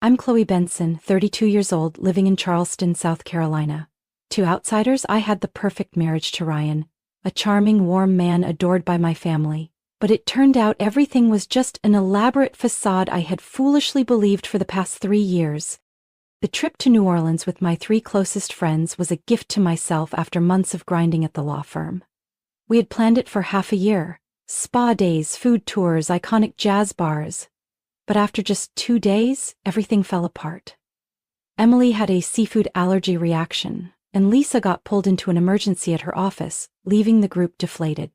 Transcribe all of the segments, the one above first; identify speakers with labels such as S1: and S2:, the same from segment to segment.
S1: I'm Chloe Benson, 32 years old, living in Charleston, South Carolina. To outsiders, I had the perfect marriage to Ryan, a charming, warm man adored by my family. But it turned out everything was just an elaborate facade I had foolishly believed for the past 3 years. The trip to New Orleans with my 3 closest friends was a gift to myself after months of grinding at the law firm. We had planned it for half a year. Spa days, food tours, iconic jazz bars. But after just 2 days, everything fell apart. Emily had a seafood allergy reaction, and Lisa got pulled into an emergency at her office, leaving the group deflated.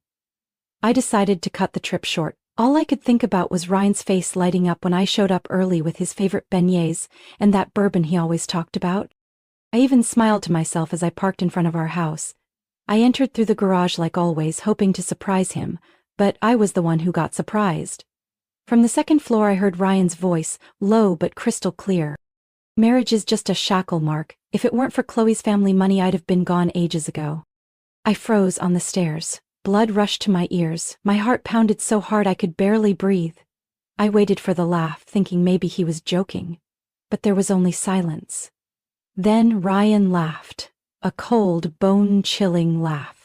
S1: I decided to cut the trip short. All I could think about was Ryan's face lighting up when I showed up early with his favorite beignets and that bourbon he always talked about. I even smiled to myself as I parked in front of our house. I entered through the garage like always, hoping to surprise him, but I was the one who got surprised. From the second floor I heard Ryan's voice, low but crystal clear. "Marriage is just a shackle, Mark. If it weren't for Chloe's family money, I'd have been gone ages ago." I froze on the stairs. Blood rushed to my ears. My heart pounded so hard I could barely breathe. I waited for the laugh, thinking maybe he was joking. But there was only silence. Then Ryan laughed. A cold, bone-chilling laugh.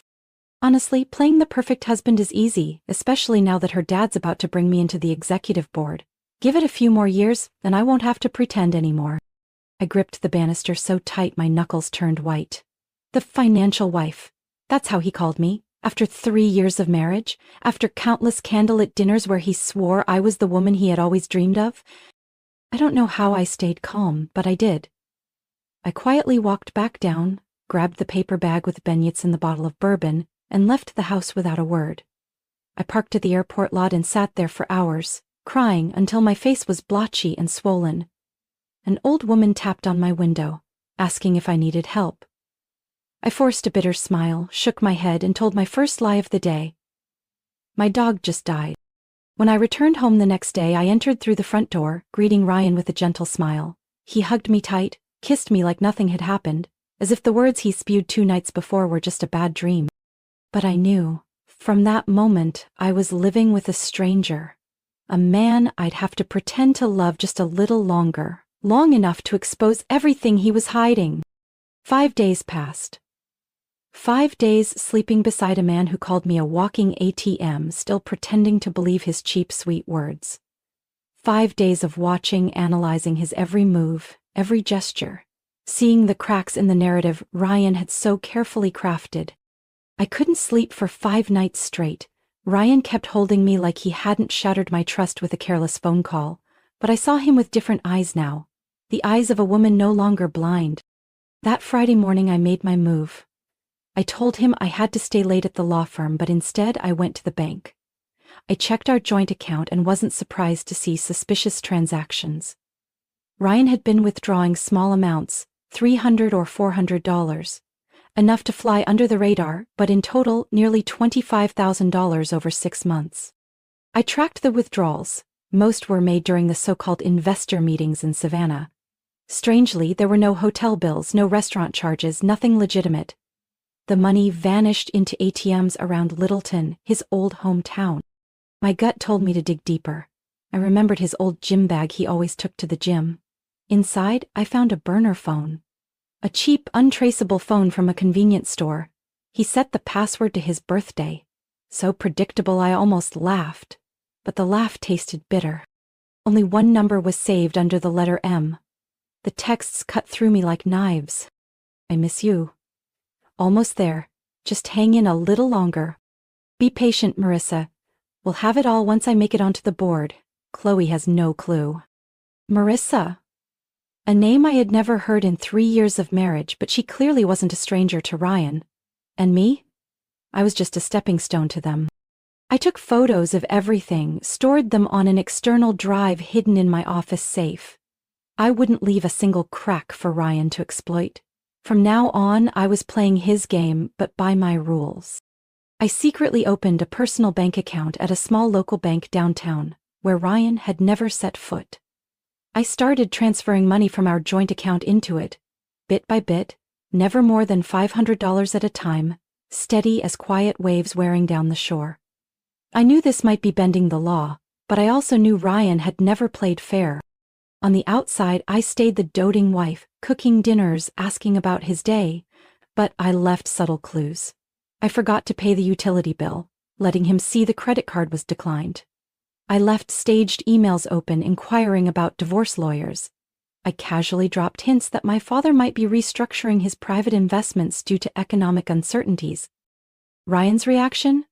S1: Honestly, playing the perfect husband is easy, especially now that her dad's about to bring me into the executive board. Give it a few more years, and I won't have to pretend anymore. I gripped the banister so tight my knuckles turned white. The financial wife. That's how he called me. After 3 years of marriage, after countless candlelit dinners where he swore I was the woman he had always dreamed of. I don't know how I stayed calm, but I did. I quietly walked back down, grabbed the paper bag with beignets and the bottle of bourbon, and left the house without a word. I parked at the airport lot and sat there for hours, crying until my face was blotchy and swollen. An old woman tapped on my window, asking if I needed help. I forced a bitter smile, shook my head, and told my first lie of the day. My dog just died. When I returned home the next day, I entered through the front door, greeting Ryan with a gentle smile. He hugged me tight, kissed me like nothing had happened, as if the words he spewed 2 nights before were just a bad dream. But I knew, from that moment, I was living with a stranger. A man I'd have to pretend to love just a little longer, long enough to expose everything he was hiding. 5 days passed. 5 days sleeping beside a man who called me a walking ATM, still pretending to believe his cheap, sweet words. 5 days of watching, analyzing his every move, every gesture, seeing the cracks in the narrative Ryan had so carefully crafted. I couldn't sleep for 5 nights straight. Ryan kept holding me like he hadn't shattered my trust with a careless phone call, but I saw him with different eyes now, the eyes of a woman no longer blind. That Friday morning I made my move. I told him I had to stay late at the law firm, but instead I went to the bank. I checked our joint account and wasn't surprised to see suspicious transactions. Ryan had been withdrawing small amounts, $300 or $400, enough to fly under the radar, but in total nearly $25,000 over 6 months. I tracked the withdrawals. Most were made during the so-called investor meetings in Savannah. Strangely, there were no hotel bills, no restaurant charges, nothing legitimate. The money vanished into ATMs around Littleton, his old hometown. My gut told me to dig deeper. I remembered his old gym bag he always took to the gym. Inside, I found a burner phone. A cheap, untraceable phone from a convenience store. He set the password to his birthday. So predictable I almost laughed. But the laugh tasted bitter. Only one number was saved under the letter M. The texts cut through me like knives. "I miss you. Almost there. Just hang in a little longer. Be patient, Marissa. We'll have it all once I make it onto the board." Chloe has no clue. Marissa. A name I had never heard in 3 years of marriage, but she clearly wasn't a stranger to Ryan. And me? I was just a stepping stone to them. I took photos of everything, stored them on an external drive hidden in my office safe. I wouldn't leave a single crack for Ryan to exploit. From now on, I was playing his game, but by my rules. I secretly opened a personal bank account at a small local bank downtown, where Ryan had never set foot. I started transferring money from our joint account into it, bit by bit, never more than $500 at a time, steady as quiet waves wearing down the shore. I knew this might be bending the law, but I also knew Ryan had never played fair. On the outside, I stayed the doting wife, cooking dinners, asking about his day, but I left subtle clues. I forgot to pay the utility bill, letting him see the credit card was declined. I left staged emails open inquiring about divorce lawyers. I casually dropped hints that my father might be restructuring his private investments due to economic uncertainties. Ryan's reaction?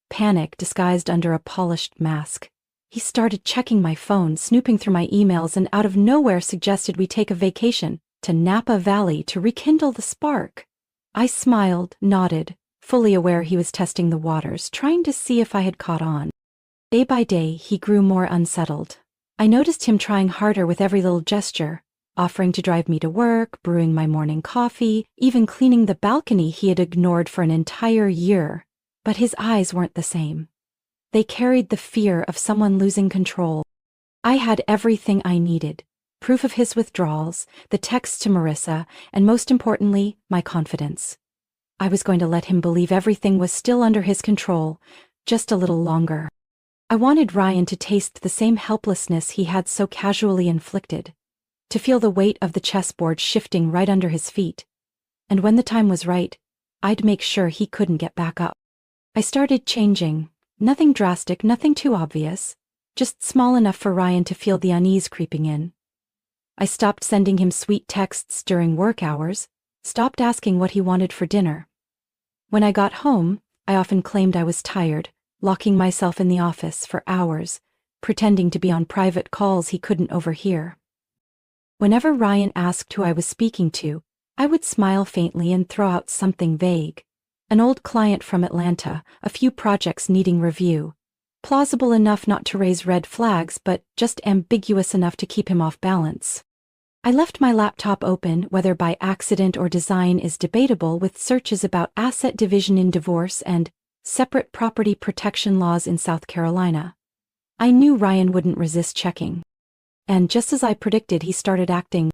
S1: Panic disguised under a polished mask. He started checking my phone, snooping through my emails, and out of nowhere suggested we take a vacation to Napa Valley to rekindle the spark. I smiled, nodded, fully aware he was testing the waters, trying to see if I had caught on. Day by day, he grew more unsettled. I noticed him trying harder with every little gesture, offering to drive me to work, brewing my morning coffee, even cleaning the balcony he had ignored for an entire year. But his eyes weren't the same. They carried the fear of someone losing control. I had everything I needed: proof of his withdrawals, the texts to Marissa, and most importantly, my confidence. I was going to let him believe everything was still under his control, just a little longer. I wanted Ryan to taste the same helplessness he had so casually inflicted, to feel the weight of the chessboard shifting right under his feet. And when the time was right, I'd make sure he couldn't get back up. I started changing. Nothing drastic, nothing too obvious, just small enough for Ryan to feel the unease creeping in. I stopped sending him sweet texts during work hours, stopped asking what he wanted for dinner. When I got home, I often claimed I was tired, locking myself in the office for hours, pretending to be on private calls he couldn't overhear. Whenever Ryan asked who I was speaking to, I would smile faintly and throw out something vague. An old client from Atlanta, a few projects needing review. Plausible enough not to raise red flags, but just ambiguous enough to keep him off balance. I left my laptop open, whether by accident or design is debatable, with searches about asset division in divorce and separate property protection laws in South Carolina. I knew Ryan wouldn't resist checking. And just as I predicted, he started acting.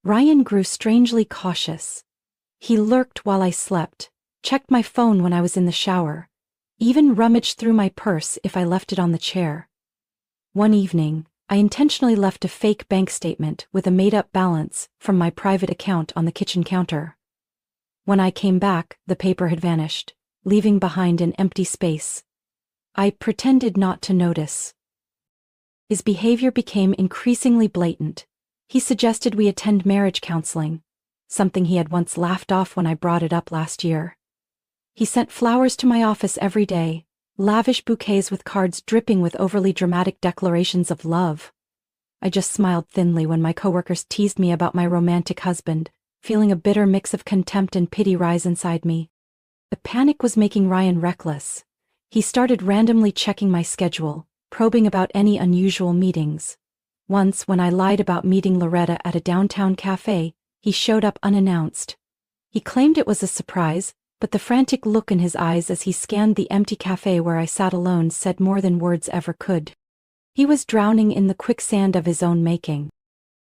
S1: Ryan grew strangely cautious. He lurked while I slept, checked my phone when I was in the shower, even rummaged through my purse if I left it on the chair. One evening, I intentionally left a fake bank statement with a made-up balance from my private account on the kitchen counter. When I came back, the paper had vanished, leaving behind an empty space. I pretended not to notice. His behavior became increasingly blatant. He suggested we attend marriage counseling, something he had once laughed off when I brought it up last year. He sent flowers to my office every day, lavish bouquets with cards dripping with overly dramatic declarations of love. I just smiled thinly when my coworkers teased me about my romantic husband, feeling a bitter mix of contempt and pity rise inside me. The panic was making Ryan reckless. He started randomly checking my schedule, probing about any unusual meetings. Once, when I lied about meeting Loretta at a downtown cafe, he showed up unannounced. He claimed it was a surprise, but the frantic look in his eyes as he scanned the empty cafe where I sat alone said more than words ever could. He was drowning in the quicksand of his own making.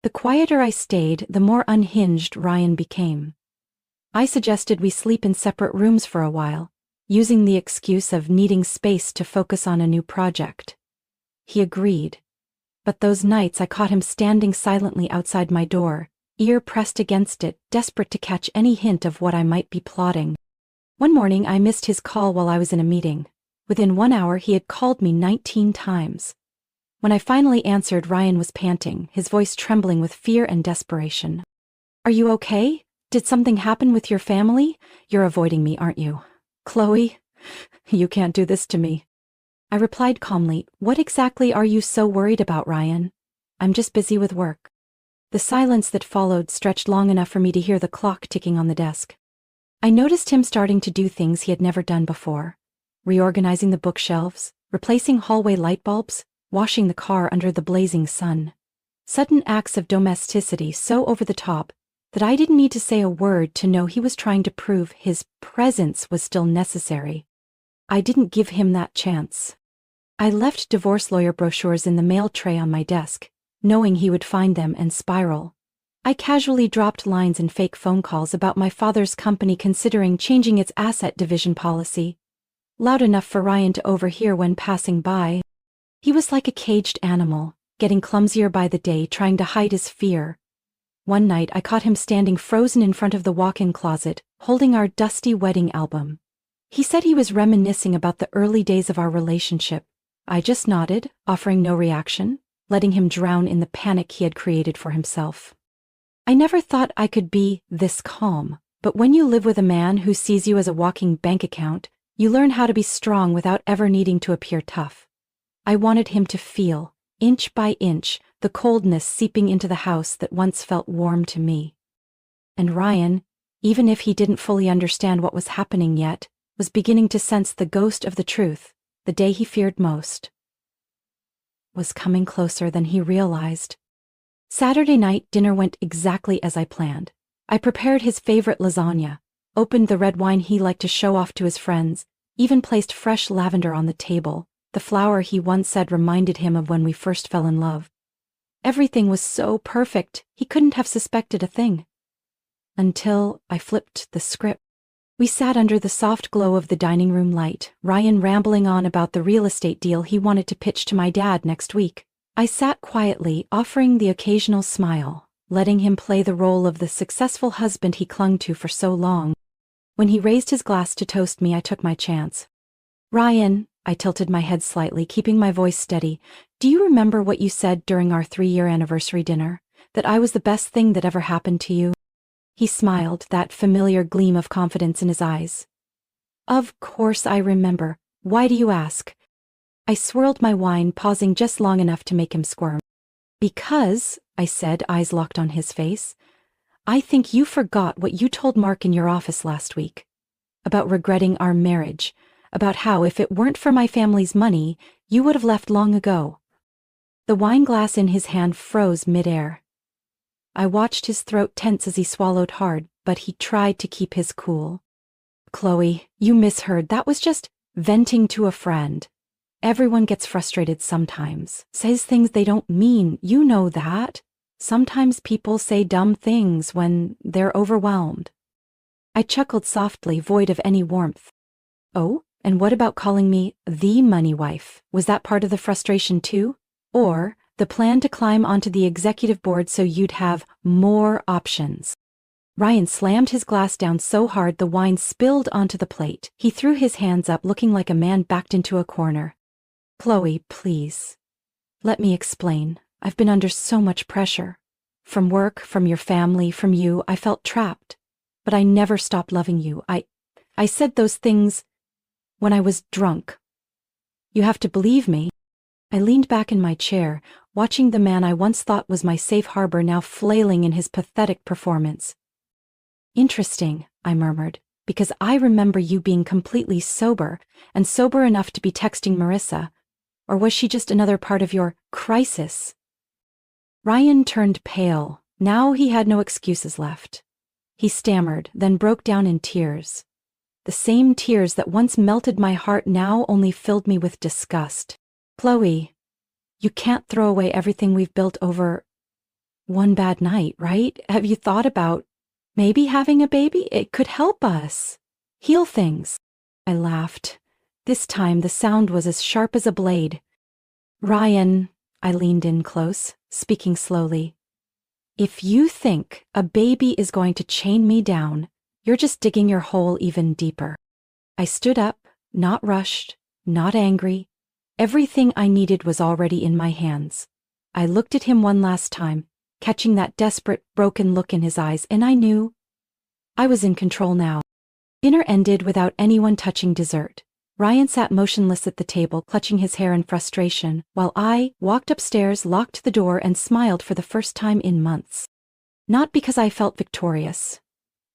S1: The quieter I stayed, the more unhinged Ryan became. I suggested we sleep in separate rooms for a while, using the excuse of needing space to focus on a new project. He agreed. But those nights I caught him standing silently outside my door, ear pressed against it, desperate to catch any hint of what I might be plotting. One morning I missed his call while I was in a meeting. Within 1 hour he had called me 19 times. When I finally answered, Ryan was panting, his voice trembling with fear and desperation. "Are you okay? Did something happen with your family? You're avoiding me, aren't you? Chloe, you can't do this to me." I replied calmly, "What exactly are you so worried about, Ryan? I'm just busy with work." The silence that followed stretched long enough for me to hear the clock ticking on the desk. I noticed him starting to do things he had never done before. Reorganizing the bookshelves, replacing hallway light bulbs, washing the car under the blazing sun. Sudden acts of domesticity so over the top that I didn't need to say a word to know he was trying to prove his presence was still necessary. I didn't give him that chance. I left divorce lawyer brochures in the mail tray on my desk, knowing he would find them and spiral. I casually dropped lines and fake phone calls about my father's company considering changing its asset division policy, loud enough for Ryan to overhear when passing by. He was like a caged animal, getting clumsier by the day, trying to hide his fear. One night I caught him standing frozen in front of the walk-in closet, holding our dusty wedding album. He said he was reminiscing about the early days of our relationship. I just nodded, offering no reaction, letting him drown in the panic he had created for himself. I never thought I could be this calm, but when you live with a man who sees you as a walking bank account, you learn how to be strong without ever needing to appear tough. I wanted him to feel, inch by inch, the coldness seeping into the house that once felt warm to me. And Ryan, even if he didn't fully understand what was happening yet, was beginning to sense the ghost of the truth. The day he feared most was coming closer than he realized. Saturday night dinner went exactly as I planned. I prepared his favorite lasagna, opened the red wine he liked to show off to his friends, even placed fresh lavender on the table, the flower he once said reminded him of when we first fell in love. Everything was so perfect, he couldn't have suspected a thing. Until I flipped the script. We sat under the soft glow of the dining room light, Ryan rambling on about the real estate deal he wanted to pitch to my dad next week. I sat quietly, offering the occasional smile, letting him play the role of the successful husband he clung to for so long. When he raised his glass to toast me, I took my chance. Ryan, I tilted my head slightly, keeping my voice steady. Do you remember what you said during our 3-year anniversary dinner? That I was the best thing that ever happened to you? He smiled, that familiar gleam of confidence in his eyes. Of course I remember. Why do you ask? I swirled my wine, pausing just long enough to make him squirm. Because, I said, eyes locked on his face, I think you forgot what you told Mark in your office last week. About regretting our marriage. About how, if it weren't for my family's money, you would have left long ago. The wine glass in his hand froze midair. I watched his throat tense as he swallowed hard, but he tried to keep his cool. Chloe, you misheard. That was just venting to a friend. Everyone gets frustrated sometimes, says things they don't mean, you know that. Sometimes people say dumb things when they're overwhelmed. I chuckled softly, void of any warmth. Oh, and what about calling me the money wife? Was that part of the frustration too? Or the plan to climb onto the executive board so you'd have more options? Ryan slammed his glass down so hard the wine spilled onto the plate. He threw his hands up, looking like a man backed into a corner. Chloe, please. Let me explain. I've been under so much pressure. From work, from your family, from you. I felt trapped. But I never stopped loving you. I said those things when I was drunk. You have to believe me. I leaned back in my chair, watching the man I once thought was my safe harbor now flailing in his pathetic performance. Interesting, I murmured, because I remember you being completely sober, and sober enough to be texting Marissa. Or was she just another part of your crisis? Ryan turned pale. Now he had no excuses left. He stammered, then broke down in tears. The same tears that once melted my heart now only filled me with disgust. Chloe, you can't throw away everything we've built over one bad night, right? Have you thought about maybe having a baby? It could help us. Heal things. I laughed. This time the sound was as sharp as a blade. Ryan, I leaned in close, speaking slowly. If you think a baby is going to chain me down, you're just digging your hole even deeper. I stood up, not rushed, not angry. Everything I needed was already in my hands. I looked at him one last time, catching that desperate, broken look in his eyes, and I knew I was in control now. Dinner ended without anyone touching dessert. Ryan sat motionless at the table, clutching his hair in frustration, while I walked upstairs, locked the door, and smiled for the first time in months. Not because I felt victorious,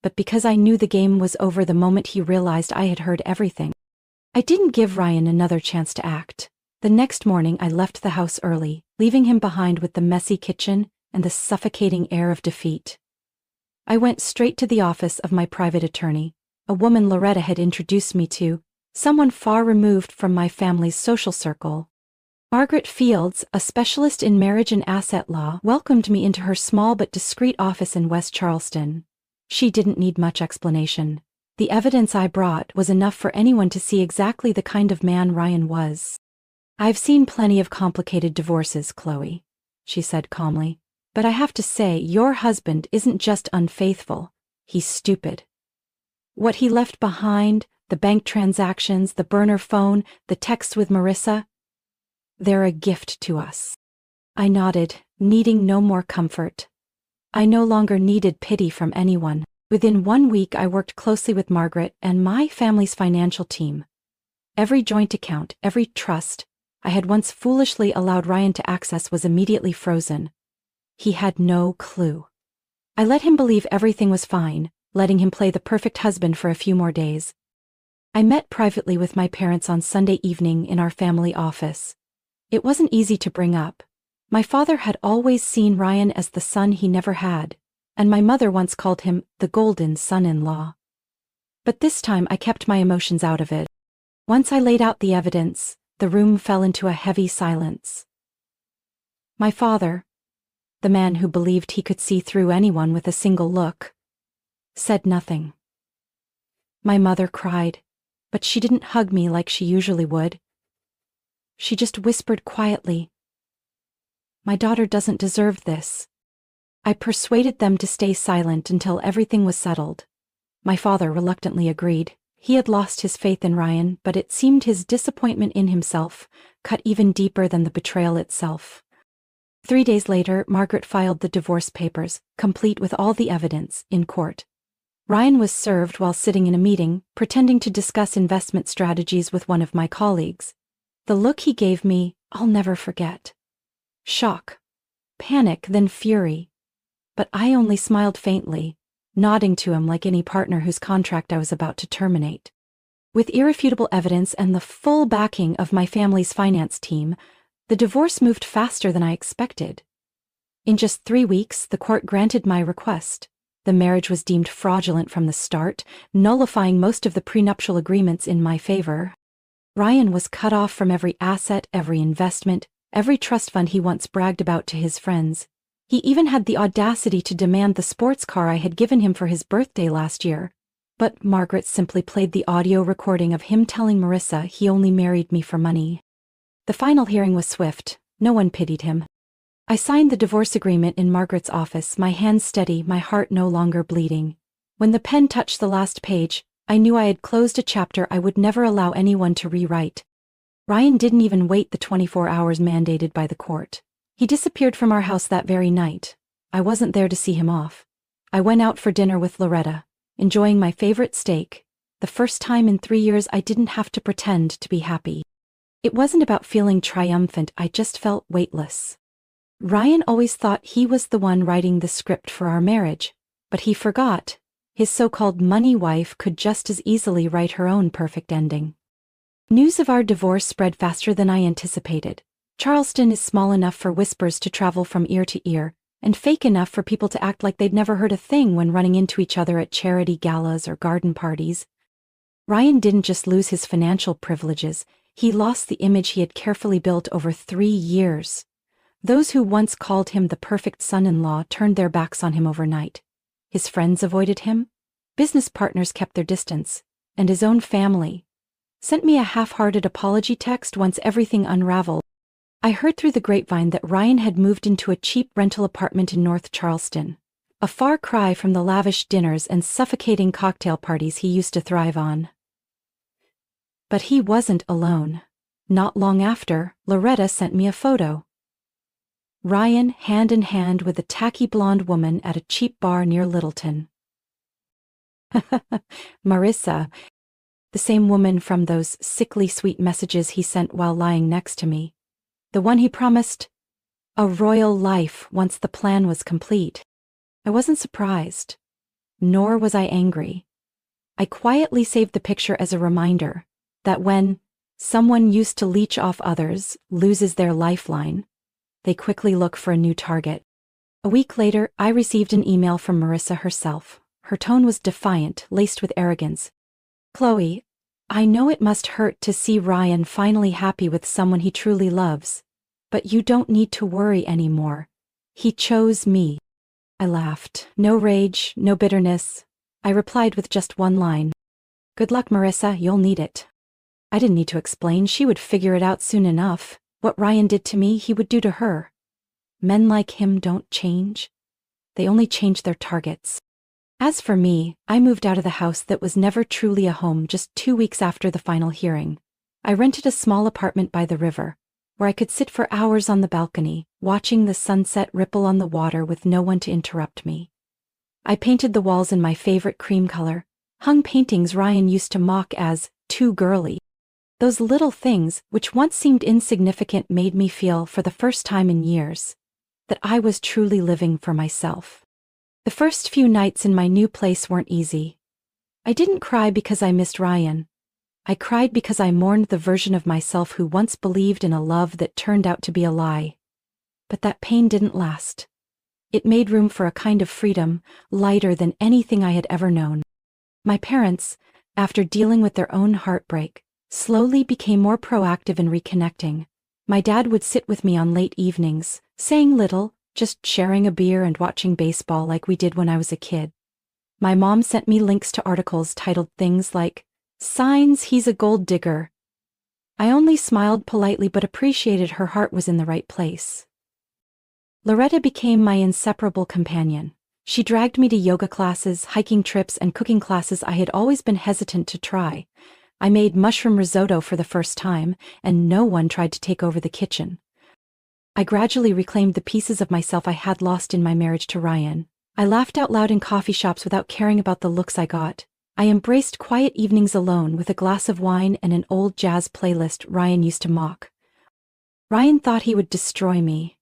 S1: but because I knew the game was over the moment he realized I had heard everything. I didn't give Ryan another chance to act. The next morning I left the house early, leaving him behind with the messy kitchen and the suffocating air of defeat. I went straight to the office of my private attorney, a woman Loretta had introduced me to, someone far removed from my family's social circle. Margaret Fields, a specialist in marriage and asset law, welcomed me into her small but discreet office in West Charleston. She didn't need much explanation. The evidence I brought was enough for anyone to see exactly the kind of man Ryan was. I've seen plenty of complicated divorces, Chloe. she said calmly. But I have to say, your husband isn't just unfaithful, he's stupid. What he left behind, the bank transactions, the burner phone, the texts with Marissa, they're a gift to us. I nodded, needing no more comfort. I no longer needed pity from anyone. Within 1 week, I worked closely with Margaret and my family's financial team. Every joint account, every trust I had once foolishly allowed Ryan to access was immediately frozen. He had no clue. I let him believe everything was fine, letting him play the perfect husband for a few more days. I met privately with my parents on Sunday evening in our family office. It wasn't easy to bring up. My father had always seen Ryan as the son he never had, and my mother once called him the golden son-in-law. But this time I kept my emotions out of it. Once I laid out the evidence, the room fell into a heavy silence. My father, the man who believed he could see through anyone with a single look, said nothing. My mother cried, but she didn't hug me like she usually would. She just whispered quietly, "My daughter doesn't deserve this." I persuaded them to stay silent until everything was settled. My father reluctantly agreed. He had lost his faith in Ryan, but it seemed his disappointment in himself cut even deeper than the betrayal itself. 3 days later, Margaret filed the divorce papers, complete with all the evidence, in court. Ryan was served while sitting in a meeting, pretending to discuss investment strategies with one of my colleagues. The look he gave me, I'll never forget. Shock, panic, then fury. But I only smiled faintly, nodding to him like any partner whose contract I was about to terminate. With irrefutable evidence and the full backing of my family's finance team, the divorce moved faster than I expected. In just 3 weeks, the court granted my request. The marriage was deemed fraudulent from the start, nullifying most of the prenuptial agreements in my favor. Ryan was cut off from every asset, every investment, every trust fund he once bragged about to his friends. He even had the audacity to demand the sports car I had given him for his birthday last year. But Margaret simply played the audio recording of him telling Marissa he only married me for money. The final hearing was swift. No one pitied him. I signed the divorce agreement in Margaret's office, my hands steady, my heart no longer bleeding. When the pen touched the last page, I knew I had closed a chapter I would never allow anyone to rewrite. Ryan didn't even wait the 24 hours mandated by the court. He disappeared from our house that very night. I wasn't there to see him off. I went out for dinner with Loretta, enjoying my favorite steak. The first time in 3 years I didn't have to pretend to be happy. It wasn't about feeling triumphant, I just felt weightless. Ryan always thought he was the one writing the script for our marriage, but he forgot. His so-called money wife could just as easily write her own perfect ending. News of our divorce spread faster than I anticipated. Charleston is small enough for whispers to travel from ear to ear, and fake enough for people to act like they'd never heard a thing when running into each other at charity galas or garden parties. Ryan didn't just lose his financial privileges, he lost the image he had carefully built over 3 years. Those who once called him the perfect son-in-law turned their backs on him overnight. His friends avoided him, business partners kept their distance, and his own family sent me a half-hearted apology text once everything unraveled. I heard through the grapevine that Ryan had moved into a cheap rental apartment in North Charleston, a far cry from the lavish dinners and suffocating cocktail parties he used to thrive on. But he wasn't alone. Not long after, Loretta sent me a photo. Ryan hand in hand with a tacky blonde woman at a cheap bar near Littleton. Marissa, the same woman from those sickly sweet messages he sent while lying next to me. The one he promised a royal life once the plan was complete. I wasn't surprised, nor was I angry. I quietly saved the picture as a reminder that when someone used to leech off others loses their lifeline, they quickly look for a new target. A week later, I received an email from Marissa herself. Her tone was defiant, laced with arrogance. "Chloe, I know it must hurt to see Ryan finally happy with someone he truly loves, but you don't need to worry anymore. He chose me." I laughed. No rage, no bitterness. I replied with just one line. "Good luck, Marissa, you'll need it." I didn't need to explain, she would figure it out soon enough. What Ryan did to me, he would do to her. Men like him don't change. They only change their targets. As for me, I moved out of the house that was never truly a home just 2 weeks after the final hearing. I rented a small apartment by the river, where I could sit for hours on the balcony, watching the sunset ripple on the water with no one to interrupt me. I painted the walls in my favorite cream color, hung paintings Ryan used to mock as too girly. Those little things, which once seemed insignificant, made me feel, for the first time in years, that I was truly living for myself. The first few nights in my new place weren't easy. I didn't cry because I missed Ryan. I cried because I mourned the version of myself who once believed in a love that turned out to be a lie. But that pain didn't last. It made room for a kind of freedom, lighter than anything I had ever known. My parents, after dealing with their own heartbreak, slowly became more proactive in reconnecting. My dad would sit with me on late evenings, saying little, just sharing a beer and watching baseball like we did when I was a kid. My mom sent me links to articles titled things like, "Signs He's a Gold Digger." I only smiled politely but appreciated her heart was in the right place. Loretta became my inseparable companion. She dragged me to yoga classes, hiking trips, and cooking classes I had always been hesitant to try. I made mushroom risotto for the first time, and no one tried to take over the kitchen. I gradually reclaimed the pieces of myself I had lost in my marriage to Ryan. I laughed out loud in coffee shops without caring about the looks I got. I embraced quiet evenings alone with a glass of wine and an old jazz playlist Ryan used to mock. Ryan thought he would destroy me,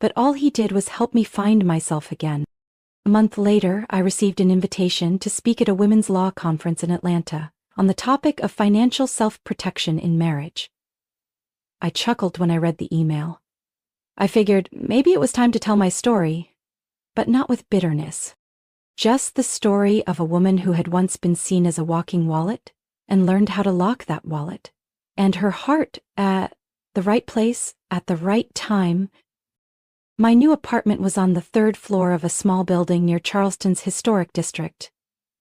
S1: but all he did was help me find myself again. A month later, I received an invitation to speak at a women's law conference in Atlanta on the topic of financial self-protection in marriage. I chuckled when I read the email. I figured maybe it was time to tell my story, but not with bitterness. Just the story of a woman who had once been seen as a walking wallet and learned how to lock that wallet, and her heart at the right place at the right time. My new apartment was on the 3rd floor of a small building near Charleston's historic district.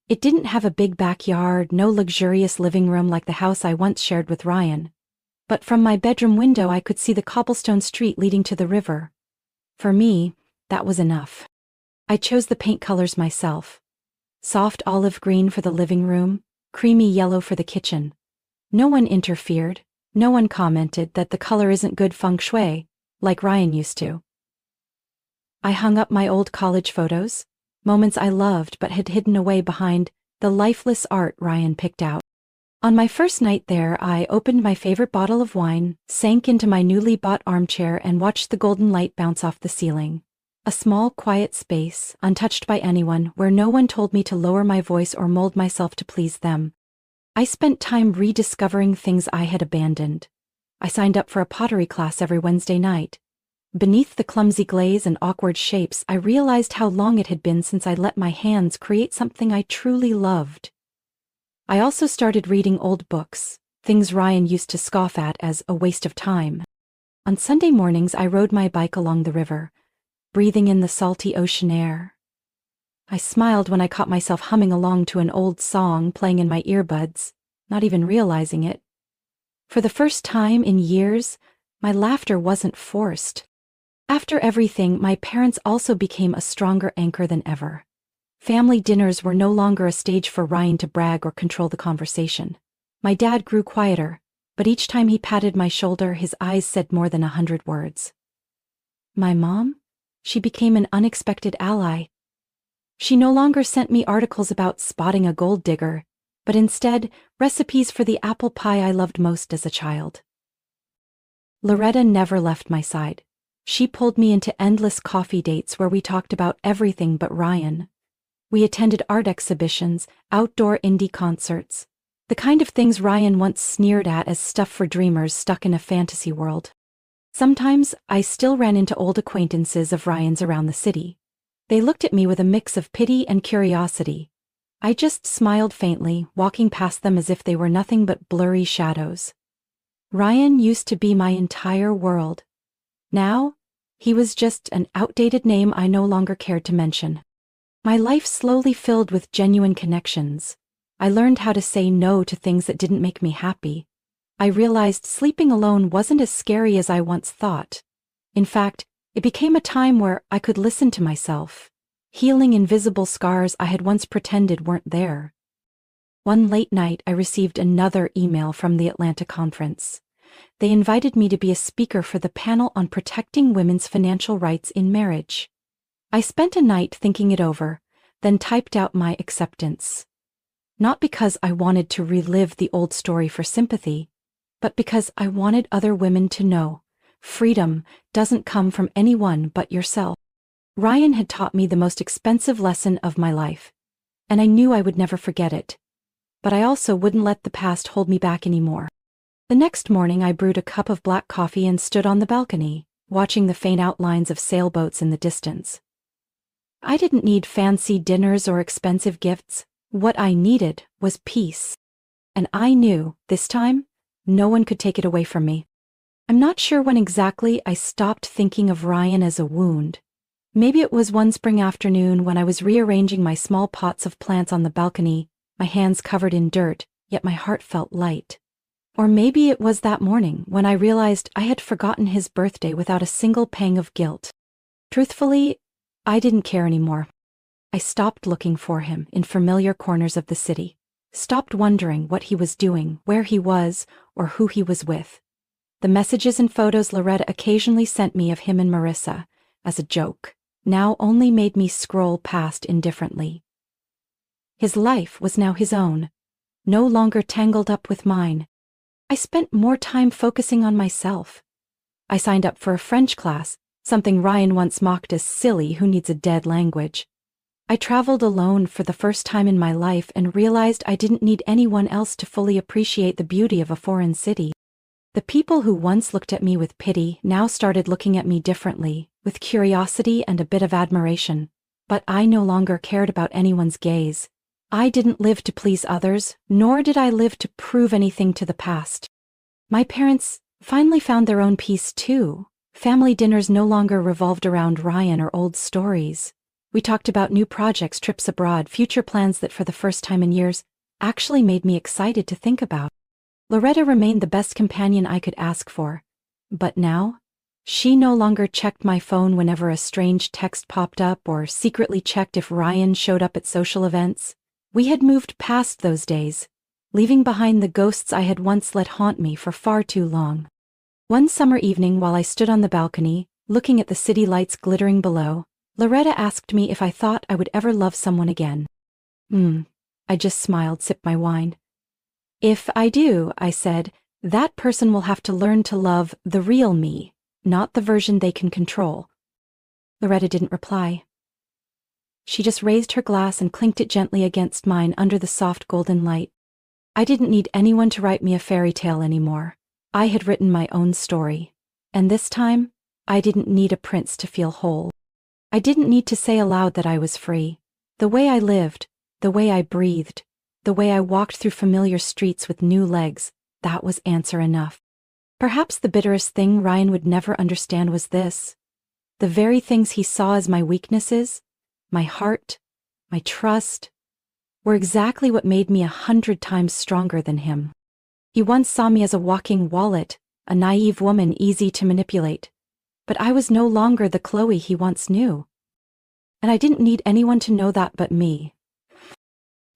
S1: It didn't have a big backyard, no luxurious living room like the house I once shared with Ryan. But from my bedroom window I could see the cobblestone street leading to the river. For me, that was enough. I chose the paint colors myself. Soft olive green for the living room, creamy yellow for the kitchen. No one interfered, no one commented that the color isn't good feng shui, like Ryan used to. I hung up my old college photos, moments I loved but had hidden away behind the lifeless art Ryan picked out. On my first night there, I opened my favorite bottle of wine, sank into my newly bought armchair and watched the golden light bounce off the ceiling. A small, quiet space, untouched by anyone, where no one told me to lower my voice or mold myself to please them. I spent time rediscovering things I had abandoned. I signed up for a pottery class every Wednesday night. Beneath the clumsy glaze and awkward shapes, I realized how long it had been since I let my hands create something I truly loved. I also started reading old books, things Ryan used to scoff at as a waste of time. On Sunday mornings, I rode my bike along the river, breathing in the salty ocean air. I smiled when I caught myself humming along to an old song playing in my earbuds, not even realizing it. For the first time in years, my laughter wasn't forced. After everything, my parents also became a stronger anchor than ever. Family dinners were no longer a stage for Ryan to brag or control the conversation. My dad grew quieter, but each time he patted my shoulder, his eyes said more than 100 words. My mom? She became an unexpected ally. She no longer sent me articles about spotting a gold digger, but instead, recipes for the apple pie I loved most as a child. Loretta never left my side. She pulled me into endless coffee dates where we talked about everything but Ryan. We attended art exhibitions, outdoor indie concerts, the kind of things Ryan once sneered at as stuff for dreamers stuck in a fantasy world. Sometimes I still ran into old acquaintances of Ryan's around the city. They looked at me with a mix of pity and curiosity. I just smiled faintly, walking past them as if they were nothing but blurry shadows. Ryan used to be my entire world. Now, he was just an outdated name I no longer cared to mention. My life slowly filled with genuine connections. I learned how to say no to things that didn't make me happy. I realized sleeping alone wasn't as scary as I once thought. In fact, It became a time where I could listen to myself, healing invisible scars I had once pretended weren't there. One late night, I received another email from the Atlanta conference. They invited me to be a speaker for the panel on protecting women's financial rights in marriage. I spent a night thinking it over, then typed out my acceptance. Not because I wanted to relive the old story for sympathy, but because I wanted other women to know freedom doesn't come from anyone but yourself. Ryan had taught me the most expensive lesson of my life, and I knew I would never forget it. But I also wouldn't let the past hold me back anymore. The next morning, I brewed a cup of black coffee and stood on the balcony, watching the faint outlines of sailboats in the distance. I didn't need fancy dinners or expensive gifts. What I needed was peace. And I knew, this time, no one could take it away from me. I'm not sure when exactly I stopped thinking of Ryan as a wound. Maybe it was one spring afternoon when I was rearranging my small pots of plants on the balcony, my hands covered in dirt, yet my heart felt light. Or maybe it was that morning when I realized I had forgotten his birthday without a single pang of guilt. Truthfully, I didn't care anymore. I stopped looking for him in familiar corners of the city, stopped wondering what he was doing, where he was, or who he was with. The messages and photos Loretta occasionally sent me of him and Marissa, as a joke, now only made me scroll past indifferently. His life was now his own, no longer tangled up with mine. I spent more time focusing on myself. I signed up for a French class, something Ryan once mocked as silly who needs a dead language. I traveled alone for the first time in my life and realized I didn't need anyone else to fully appreciate the beauty of a foreign city. The people who once looked at me with pity now started looking at me differently, with curiosity and a bit of admiration. But I no longer cared about anyone's gaze. I didn't live to please others, nor did I live to prove anything to the past. My parents finally found their own peace too. Family dinners no longer revolved around Ryan or old stories. We talked about new projects, trips abroad, future plans that for the first time in years actually made me excited to think about. Loretta remained the best companion I could ask for. But now, she no longer checked my phone whenever a strange text popped up or secretly checked if Ryan showed up at social events. We had moved past those days, leaving behind the ghosts I had once let haunt me for far too long. One summer evening while I stood on the balcony, looking at the city lights glittering below, Loretta asked me if I thought I would ever love someone again. I just smiled, sipped my wine. If I do, I said, that person will have to learn to love the real me, not the version they can control. Loretta didn't reply. She just raised her glass and clinked it gently against mine under the soft golden light. I didn't need anyone to write me a fairy tale anymore. I had written my own story. And this time, I didn't need a prince to feel whole. I didn't need to say aloud that I was free. The way I lived, the way I breathed, the way I walked through familiar streets with new legs, that was answer enough. Perhaps the bitterest thing Ryan would never understand was this. The very things he saw as my weaknesses, my heart, my trust, were exactly what made me 100 times stronger than him. He once saw me as a walking wallet, a naive woman easy to manipulate. But I was no longer the Chloe he once knew. And I didn't need anyone to know that but me.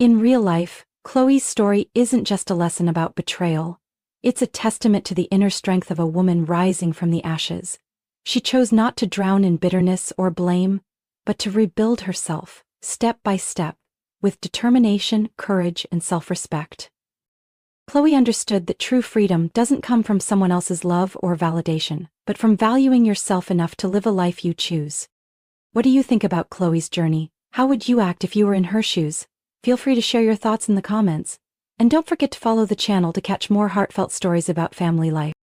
S1: In real life, Chloe's story isn't just a lesson about betrayal. It's a testament to the inner strength of a woman rising from the ashes. She chose not to drown in bitterness or blame, but to rebuild herself, step by step, with determination, courage, and self-respect. Chloe understood that true freedom doesn't come from someone else's love or validation, but from valuing yourself enough to live a life you choose. What do you think about Chloe's journey? How would you act if you were in her shoes? Feel free to share your thoughts in the comments. And don't forget to follow the channel to catch more heartfelt stories about family life.